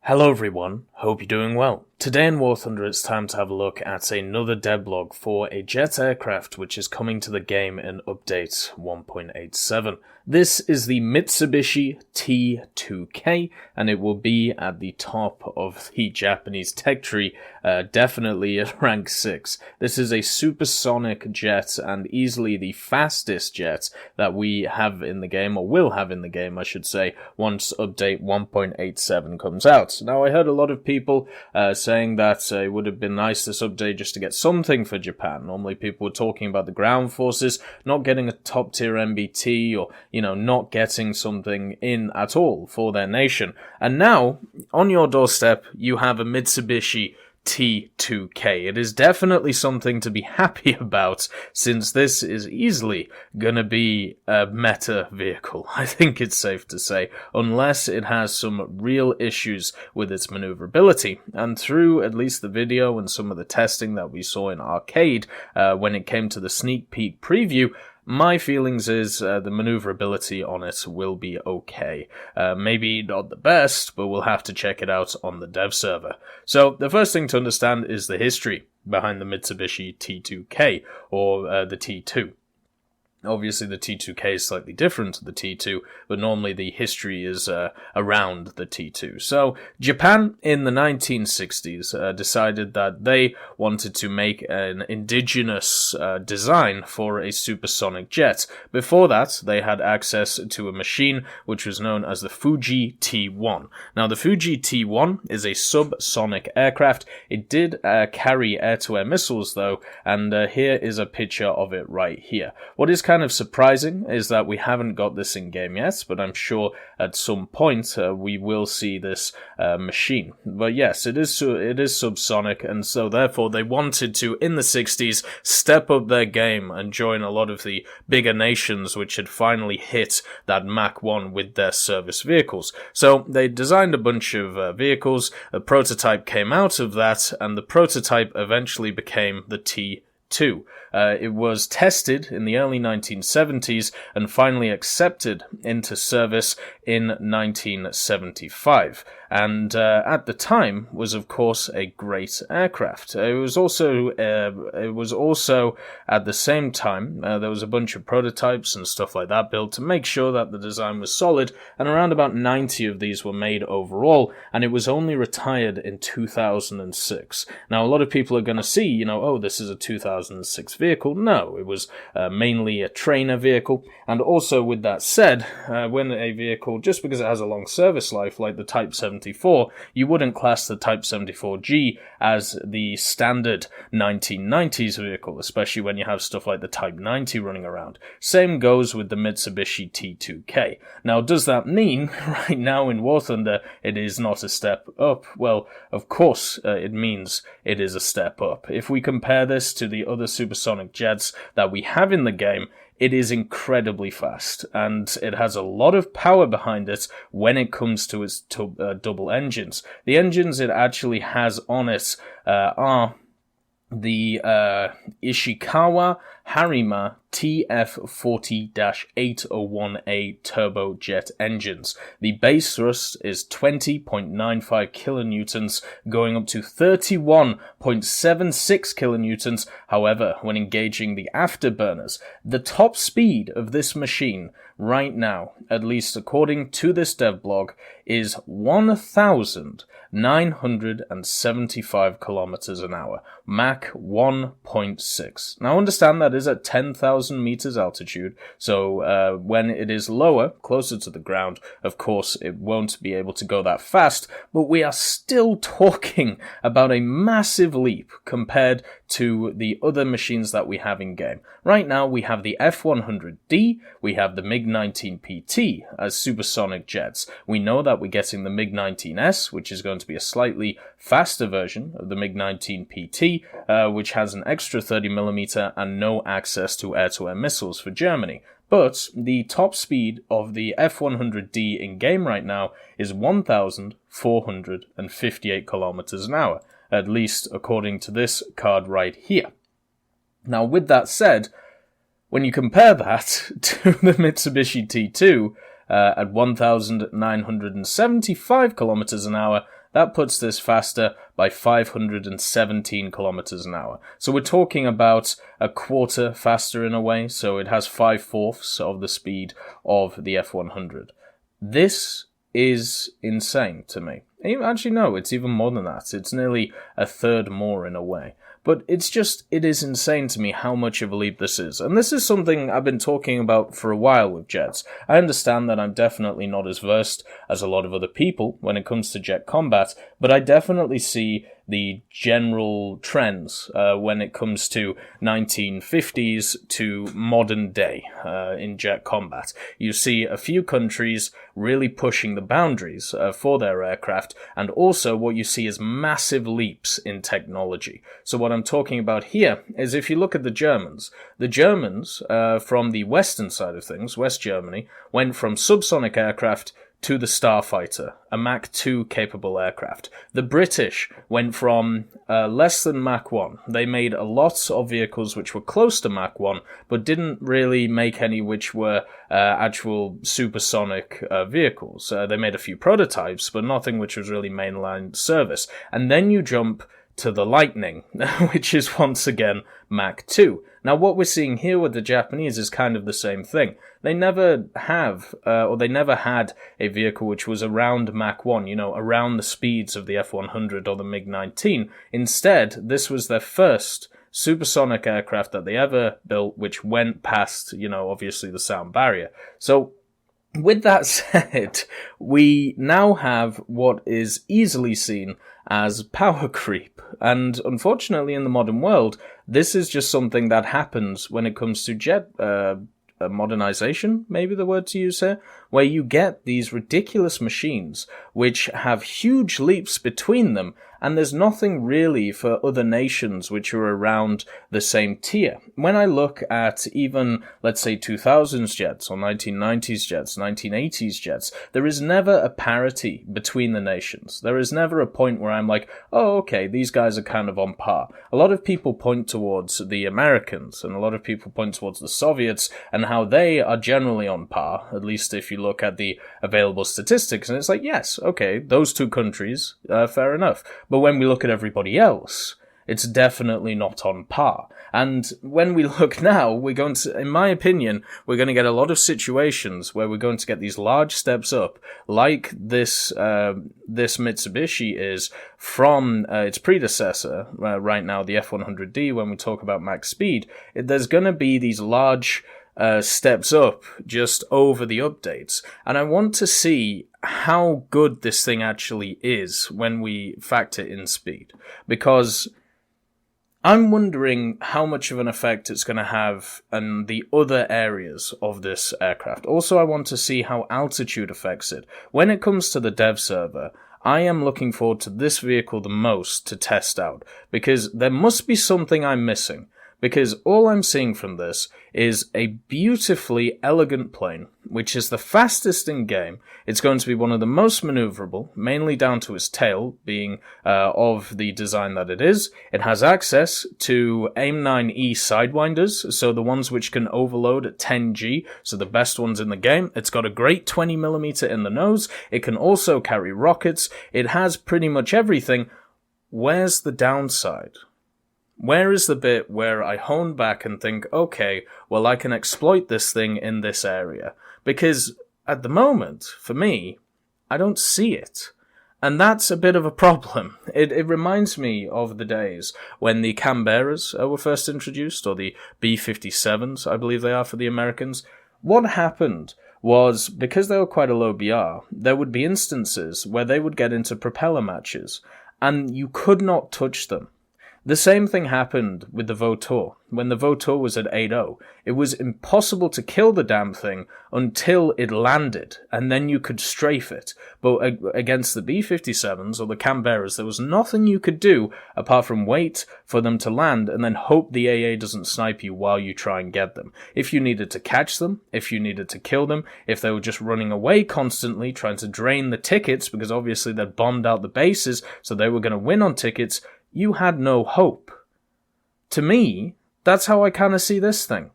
Hello everyone, hope you're doing well. Today in War Thunder it's time to have a look at another devlog for a jet aircraft which is coming to the game in update 1.87. This is the Mitsubishi T2K and it will be at the top of the Japanese tech tree, definitely at rank 6. This is a supersonic jet and easily the fastest jet that we have in the game, or will have in the game I should say, once update 1.87 comes out. Now I heard a lot of people saying that it would have been nice this update just to get something for Japan. Normally people were talking about the ground forces not getting a top tier MBT or, not getting something in at all for their nation. And now, on your doorstep, you have a Mitsubishi T2K. It is definitely something to be happy about, since this is easily gonna be a meta vehicle, I think it's safe to say, unless it has some real issues with its maneuverability. And through at least the video and some of the testing that we saw in arcade, when it came to the sneak peek preview, my feelings is the maneuverability on it will be okay. Maybe not the best, but we'll have to check it out on the dev server. So the first thing to understand is the history behind the Mitsubishi T2K, or the T2. Obviously, the T2K is slightly different to the T2, but normally the history is around the T2. So, Japan in the 1960s decided that they wanted to make an indigenous design for a supersonic jet. Before that, they had access to a machine which was known as the Fuji T1. Now, the Fuji T1 is a subsonic aircraft. It did carry air-to-air missiles, though, and here is a picture of it right here. What is kind of surprising is that we haven't got this in game yet, but I'm sure at some point we will see this machine. But yes, it is subsonic, and so therefore they wanted to, in the 60s, step up their game and join a lot of the bigger nations which had finally hit that Mach 1 with their service vehicles. So they designed a bunch of vehicles, a prototype came out of that, and the prototype eventually became the T2. It was tested in the early 1970s and finally accepted into service in 1975. And at the time was, of course, a great aircraft. It was also at the same time there was a bunch of prototypes and stuff like that built to make sure that the design was solid. And around about 90 of these were made overall, and it was only retired in 2006. Now, a lot of people are going to see, oh, this is a 2006 vehicle. No, it was mainly a trainer vehicle. And also, with that said, when a vehicle, just because it has a long service life, like the Type 74, you wouldn't class the Type 74G as the standard 1990s vehicle, especially when you have stuff like the Type 90 running around. Same goes with the Mitsubishi T2K. Now, does that mean right now in War Thunder it is not a step up? Well, of course it means it is a step up. If we compare this to the other supersonic jets that we have in the game, it is incredibly fast, and it has a lot of power behind it when it comes to its double engines. The engines it actually has on it are the Ishikawajima-Harima TF40-801A turbojet engines. The base thrust is 20.95 kilonewtons, going up to 31.76 kilonewtons. However, when engaging the afterburners, the top speed of this machine right now, at least according to this devblog, is 1,975 kilometers an hour, Mach 1.6. Now understand that is at 10,000 meters altitude, so when it is lower, closer to the ground, of course it won't be able to go that fast, but we are still talking about a massive leap compared to the other machines that we have in game. Right now we have the F100D, we have the MiG-19PT as supersonic jets. We know that we're getting the MiG-19S, which is going to be a slightly faster version of the MiG-19PT, which has an extra 30mm and no access to air-to-air missiles for Germany. But the top speed of the F100D in game right now is 1,458 kilometers an hour, at least according to this card right here. Now, with that said, when you compare that to the Mitsubishi T2 at 1,975 kilometers an hour, That puts this faster by 517 kilometers an hour. So we're talking about a quarter faster in a way, so it has 5/4 of the speed of the F100. This is insane to me. Actually, no, it's even more than that. It's nearly a third more in a way. But it is insane to me how much of a leap this is. And this is something I've been talking about for a while with jets. I understand that I'm definitely not as versed as a lot of other people when it comes to jet combat, but I definitely see the general trends when it comes to 1950s to modern day in jet combat. You see a few countries really pushing the boundaries for their aircraft, and also what you see is massive leaps in technology. So what I'm talking about here is if you look at the Germans from the western side of things, West Germany, went from subsonic aircraft to the Starfighter, a Mach 2 capable aircraft. The British went from less than Mach 1. They made a lot of vehicles which were close to Mach 1, but didn't really make any which were actual supersonic vehicles. They made a few prototypes, but nothing which was really mainline service. And then you jump to the Lightning, which is once again Mach 2. Now what we're seeing here with the Japanese is kind of the same thing. They never have, or they never had a vehicle which was around Mach 1, around the speeds of the F-100 or the MiG-19. Instead, this was their first supersonic aircraft that they ever built, which went past, obviously the sound barrier. So, with that said, we now have what is easily seen as power creep. And unfortunately in the modern world, this is just something that happens when it comes to jet modernization, maybe the word to use here, where you get these ridiculous machines which have huge leaps between them, and there's nothing really for other nations which are around the same tier. When I look at even, let's say, 2000s jets, or 1990s jets, 1980s jets, there is never a parity between the nations. There is never a point where I'm like, oh, okay, these guys are kind of on par. A lot of people point towards the Americans, and a lot of people point towards the Soviets, and how they are generally on par, at least if you look at the available statistics, and it's like, yes, okay, those two countries, fair enough. But when we look at everybody else, it's definitely not on par. And when we look now, we're going to, in my opinion, we're going to get a lot of situations where we're going to get these large steps up, like this Mitsubishi is from its predecessor right now, the F100D, when we talk about max speed. There's going to be these large steps up just over the updates. And I want to see how good this thing actually is when we factor in speed. Because I'm wondering how much of an effect it's going to have in the other areas of this aircraft. Also, I want to see how altitude affects it. When it comes to the dev server, I am looking forward to this vehicle the most to test out, because there must be something I'm missing. Because all I'm seeing from this is a beautifully elegant plane, which is the fastest in game. It's going to be one of the most maneuverable, mainly down to its tail being of the design that it is. It has access to AIM-9E Sidewinders, so the ones which can overload at 10G, so the best ones in the game. It's got a great 20mm in the nose. It can also carry rockets. It has pretty much everything. Where's the downside? Where is the bit where I hone back and think, okay, well, I can exploit this thing in this area? Because at the moment, for me, I don't see it. And that's a bit of a problem. It reminds me of the days when the Canberras were first introduced, or the B-57s, I believe they are for the Americans. What happened was, because they were quite a low BR, there would be instances where they would get into propeller matches, and you could not touch them. The same thing happened with the Vautour. When the Vautour was at 8.0, it was impossible to kill the damn thing until it landed, and then you could strafe it. But against the B-57s or the Canberras, there was nothing you could do apart from wait for them to land and then hope the AA doesn't snipe you while you try and get them. If you needed to catch them, if you needed to kill them, if they were just running away constantly, trying to drain the tickets, because obviously they'd bombed out the bases, so they were going to win on tickets, you had no hope. To me, that's how I kind of see this thing.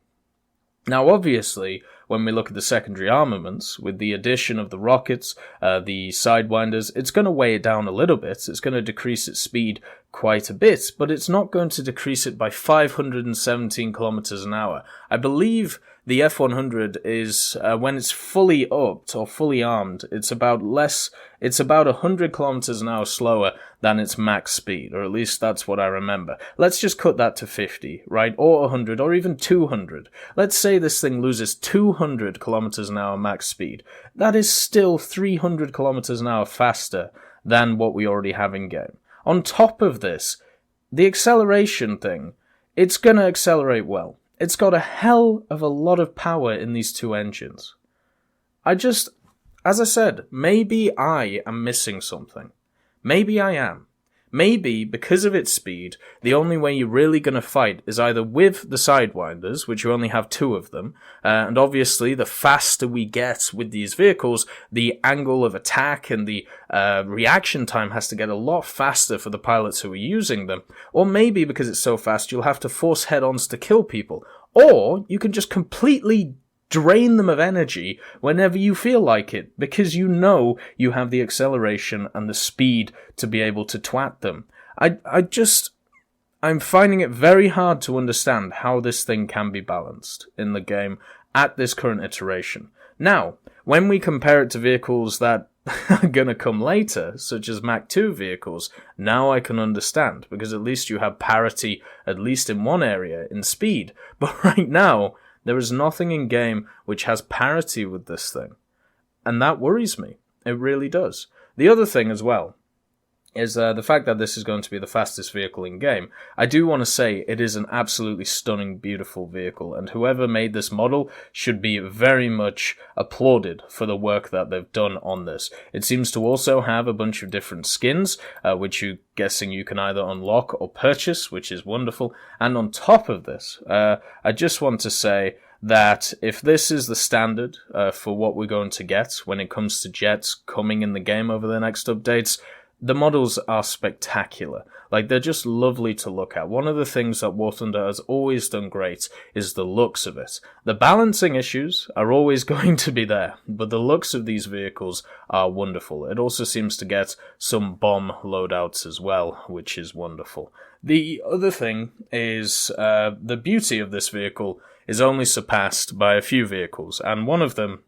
Now, obviously, when we look at the secondary armaments, with the addition of the rockets, the Sidewinders, it's going to weigh it down a little bit. It's going to decrease its speed quite a bit, but it's not going to decrease it by 517 kilometers an hour. I believe the F-100 is, when it's fully upped or fully armed, it's about 100 kilometers an hour slower than its max speed, or at least that's what I remember. Let's just cut that to 50, right? Or 100, or even 200. Let's say this thing loses 200 kilometers an hour max speed. That is still 300 kilometers an hour faster than what we already have in game. On top of this, the acceleration thing, it's gonna accelerate well. It's got a hell of a lot of power in these two engines. As I said, maybe I am missing something. Maybe I am. Maybe, because of its speed, the only way you're really going to fight is either with the Sidewinders, which you only have 2 of them, and obviously the faster we get with these vehicles, the angle of attack and the reaction time has to get a lot faster for the pilots who are using them. Or maybe, because it's so fast, you'll have to force head-ons to kill people. Or you can just completely drain them of energy whenever you feel like it, because you know you have the acceleration and the speed to be able to twat them. I'm finding it very hard to understand how this thing can be balanced in the game at this current iteration. Now, when we compare it to vehicles that are gonna come later, such as Mach 2 vehicles, now I can understand, because at least you have parity, at least in one area, in speed. But right now, there is nothing in game which has parity with this thing. And that worries me. It really does. The other thing as well is the fact that this is going to be the fastest vehicle in game. I do want to say it is an absolutely stunning, beautiful vehicle, and whoever made this model should be very much applauded for the work that they've done on this. It seems to also have a bunch of different skins, which you're guessing you can either unlock or purchase, which is wonderful. And on top of this, I just want to say that if this is the standard for what we're going to get when it comes to jets coming in the game over the next updates, the models are spectacular. Like, they're just lovely to look at. One of the things that War Thunder has always done great is the looks of it. The balancing issues are always going to be there, but the looks of these vehicles are wonderful. It also seems to get some bomb loadouts as well, which is wonderful. The other thing is the beauty of this vehicle is only surpassed by a few vehicles, and one of them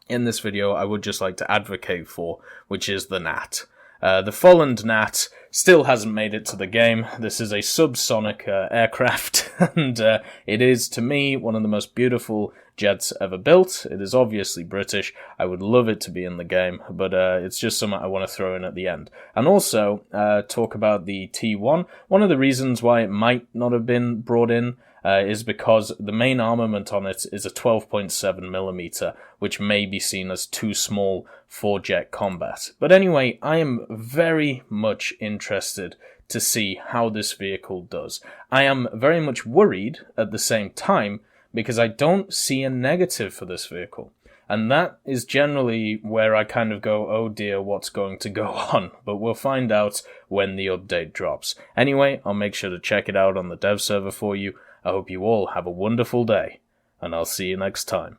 in this video I would just like to advocate for, which is the Gnat. The fallen Gnat still hasn't made it to the game. This is a subsonic aircraft, and it is, to me, one of the most beautiful jets ever built. It is obviously British. I would love it to be in the game, but it's just something I want to throw in at the end. And also, talk about the T1. One of the reasons why it might not have been brought in is because the main armament on it is a 12.7mm, which may be seen as too small for jet combat. But anyway, I am very much interested to see how this vehicle does. I am very much worried at the same time, because I don't see a negative for this vehicle. And that is generally where I kind of go, oh dear, what's going to go on? But we'll find out when the update drops. Anyway, I'll make sure to check it out on the dev server for you. I hope you all have a wonderful day, and I'll see you next time.